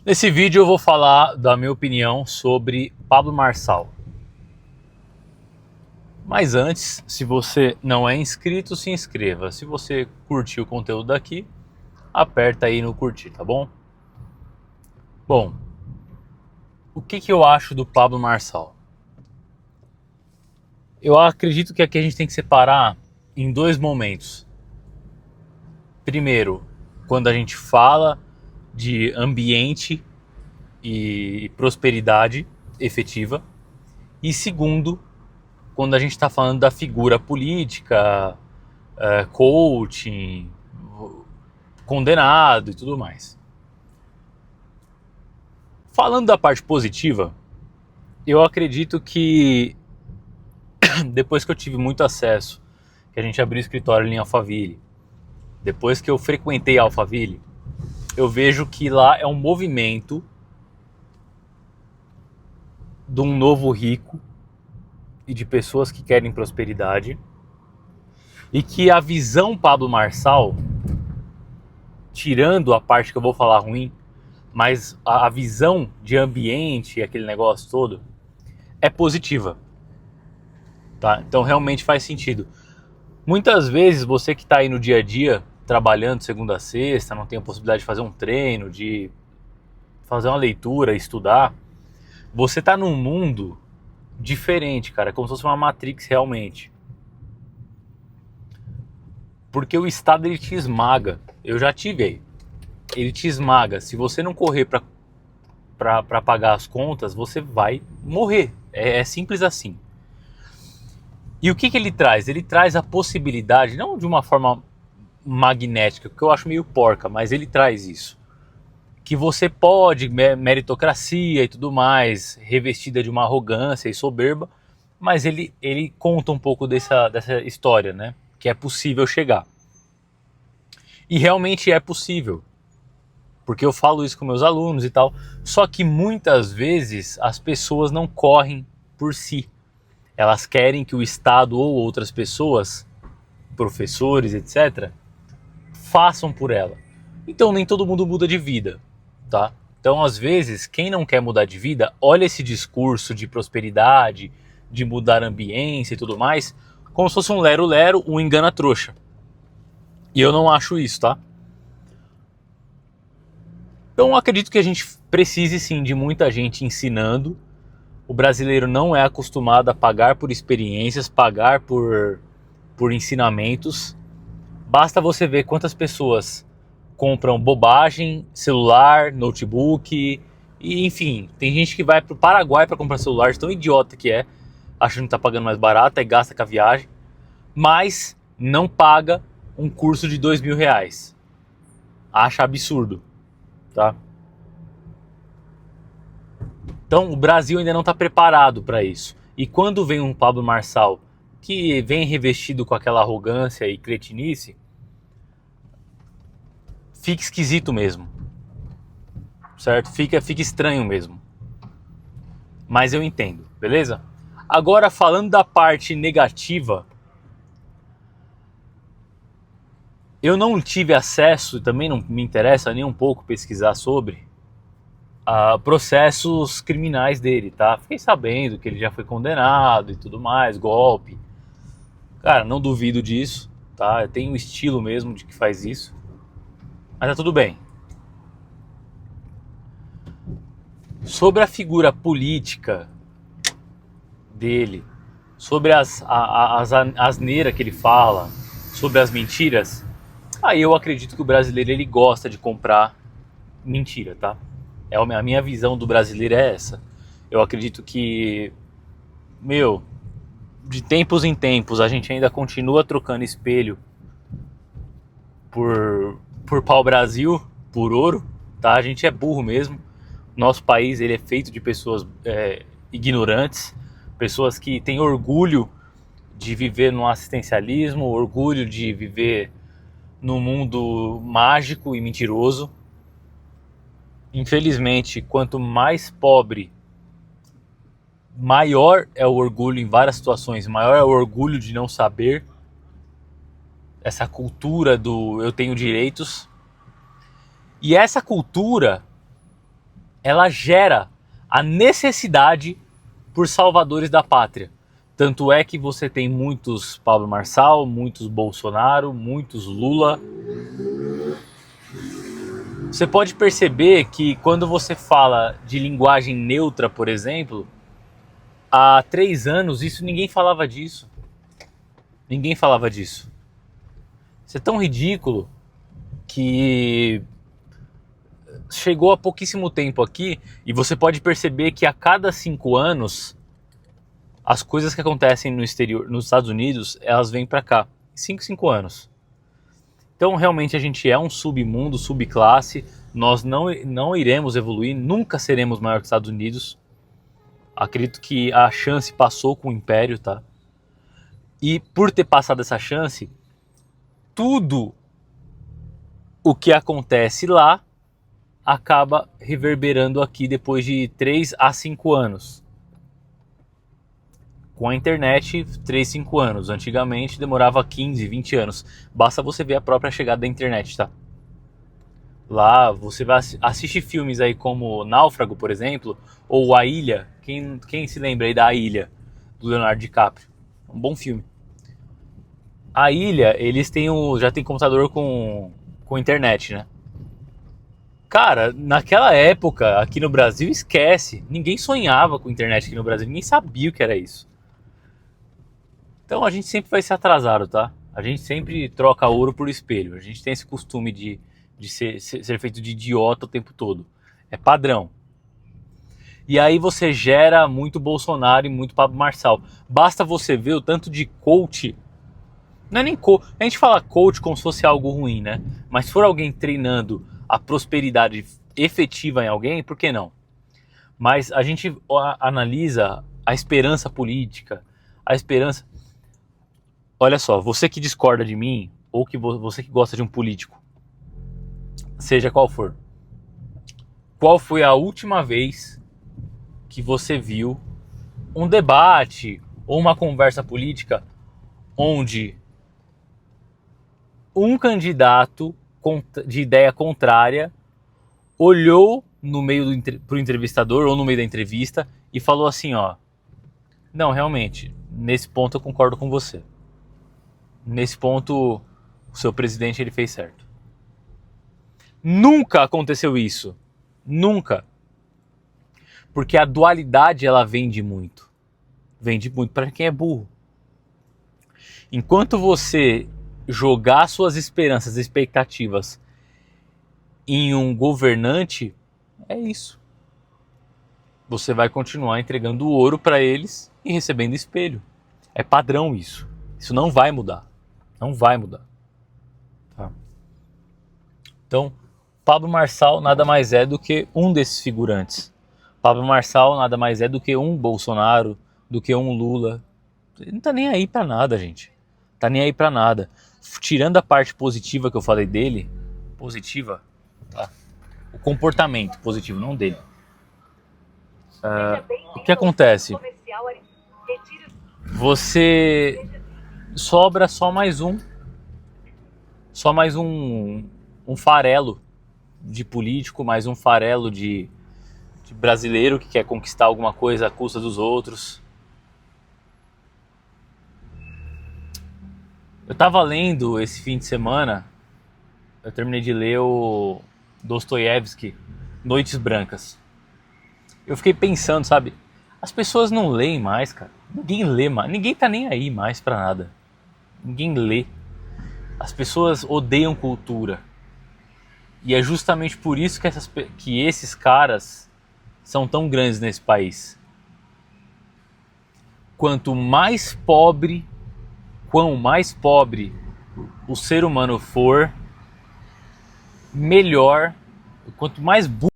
Nesse vídeo eu vou falar da minha opinião sobre Pablo Marçal. Mas antes, se você não é inscrito, se inscreva. Se você curtiu o conteúdo daqui, aperta aí no curtir, tá bom? Bom, o que eu acho do Pablo Marçal? Eu acredito que aqui a gente tem que separar em dois momentos. Primeiro, quando a gente fala de ambiente e prosperidade efetiva. E segundo, quando a gente está falando da figura política, coaching, condenado e tudo mais. Falando da parte positiva, eu acredito que depois que eu tive muito acesso, que a gente abriu escritório em Alphaville, depois que eu frequentei Alphaville, eu vejo que lá é um movimento de um novo rico e de pessoas que querem prosperidade, e que a visão Pablo Marçal, tirando a parte que eu vou falar ruim, mas a visão de ambiente, aquele negócio todo, é positiva. Tá? Então realmente faz sentido. Muitas vezes você que está aí no dia a dia, trabalhando segunda a sexta, não tem a possibilidade de fazer um treino, de fazer uma leitura, estudar, você está num mundo diferente, cara, como se fosse uma Matrix realmente. Porque o Estado ele te esmaga. Eu já tive aí. Ele te esmaga. Se você não correr para pagar as contas, você vai morrer. É simples assim. E o que ele traz? Ele traz a possibilidade, não de uma forma magnética, que eu acho meio porca, mas ele traz isso. Que você pode, meritocracia e tudo mais, revestida de uma arrogância e soberba, mas ele conta um pouco dessa história, né? Que é possível chegar. E realmente é possível. Porque eu falo isso com meus alunos e tal. Só que muitas vezes as pessoas não correm por si. Elas querem que o Estado ou outras pessoas, professores, etc., façam por ela. Então nem todo mundo muda de vida, tá? Então às vezes quem não quer mudar de vida, olha esse discurso de prosperidade, de mudar a ambiência e tudo mais, como se fosse um lero-lero, um engana-trouxa. E eu não acho isso, tá? Então acredito que a gente precise sim de muita gente ensinando. O brasileiro não é acostumado a pagar por experiências, pagar por ensinamentos. Basta você ver quantas pessoas compram bobagem, celular, notebook, e enfim, tem gente que vai pro Paraguai para comprar celular, de tão idiota que é, achando que tá pagando mais barato, aí gasta com a viagem, mas não paga um curso de R$ 2.000. Acha absurdo, tá? Então o Brasil ainda não está preparado para isso. E quando vem um Pablo Marçal que vem revestido com aquela arrogância e cretinice, fica esquisito mesmo, certo? Fica estranho mesmo. Mas eu entendo, beleza? Agora falando da parte negativa, eu não tive acesso, também não me interessa nem um pouco pesquisar sobre processos criminais dele, tá? Fiquei sabendo que ele já foi condenado e tudo mais, golpe. Cara, não duvido disso, tá? Tem um estilo mesmo de que faz isso. Mas tá tudo bem. Sobre a figura política dele, sobre as asneiras que ele fala, sobre as mentiras, aí eu acredito que o brasileiro ele gosta de comprar mentira, tá? A minha visão do brasileiro é essa. Eu acredito que, de tempos em tempos a gente ainda continua trocando espelho por pau-brasil, por ouro, tá? A gente é burro mesmo. Nosso país ele é feito de pessoas ignorantes, pessoas que têm orgulho de viver no assistencialismo, orgulho de viver num mundo mágico e mentiroso. Infelizmente, quanto mais pobre, maior é o orgulho em várias situações, maior é o orgulho de não saber, essa cultura do eu tenho direitos. E essa cultura ela gera a necessidade por salvadores da pátria. Tanto é que você tem muitos Pablo Marçal, muitos Bolsonaro, muitos Lula. Você pode perceber que quando você fala de linguagem neutra, por exemplo, há 3 anos ninguém falava disso. Ninguém falava disso. Isso é tão ridículo que chegou há pouquíssimo tempo aqui e você pode perceber que a cada 5 anos as coisas que acontecem no exterior, nos Estados Unidos, elas vêm para cá. 5 anos. Então realmente a gente é um submundo, subclasse, nós não iremos evoluir, nunca seremos maior que os Estados Unidos. Acredito que a chance passou com o Império, tá? E por ter passado essa chance, tudo o que acontece lá acaba reverberando aqui depois de 3 a 5 anos. Com a internet, 3, 5 anos. Antigamente demorava 15, 20 anos. Basta você ver a própria chegada da internet, tá? Lá você vai assistir filmes aí como Náufrago, por exemplo, ou A Ilha. Quem se lembra aí da A Ilha, do Leonardo DiCaprio? Um bom filme. A Ilha, eles já tem computador com internet, né? Cara, naquela época, aqui no Brasil, esquece. Ninguém sonhava com internet aqui no Brasil, ninguém sabia o que era isso. Então a gente sempre vai ser atrasado, tá? A gente sempre troca ouro por espelho. A gente tem esse costume de ser feito de idiota o tempo todo. É padrão. E aí você gera muito Bolsonaro e muito Pablo Marçal. Basta você ver o tanto de coach. Não é nem coach. A gente fala coach como se fosse algo ruim, né? Mas se for alguém treinando a prosperidade efetiva em alguém, por que não? Mas a gente analisa a esperança política, a esperança... Olha só, você que discorda de mim, ou que você que gosta de um político, seja qual for, qual foi a última vez que você viu um debate ou uma conversa política onde um candidato de ideia contrária olhou no meio pro entrevistador ou no meio da entrevista e falou assim, ó, não, realmente, nesse ponto eu concordo com você. Nesse ponto, o seu presidente ele fez certo. Nunca aconteceu isso. Nunca. Porque a dualidade ela vende muito. Vende muito para quem é burro. Enquanto você jogar suas esperanças, expectativas em um governante, é isso. Você vai continuar entregando ouro para eles e recebendo espelho. É padrão isso. Isso não vai mudar. Não vai mudar. Tá? Então, Pablo Marçal nada mais é do que um desses figurantes. Pablo Marçal nada mais é do que um Bolsonaro, do que um Lula. Ele não tá nem aí pra nada, gente. Tá nem aí pra nada. Tirando a parte positiva que eu falei dele, positiva, tá? O comportamento positivo, não dele. O que acontece? Você sobra só mais um farelo de político, mais um farelo de brasileiro que quer conquistar alguma coisa à custa dos outros. Eu tava lendo esse fim de semana, eu terminei de ler o Dostoiévski, Noites Brancas. Eu fiquei pensando, sabe, as pessoas não leem mais, cara. Ninguém lê mais, ninguém tá nem aí mais pra nada. Ninguém lê. As pessoas odeiam cultura. E é justamente por isso que esses caras são tão grandes nesse país. Quanto mais pobre o ser humano for, melhor. Quanto mais burro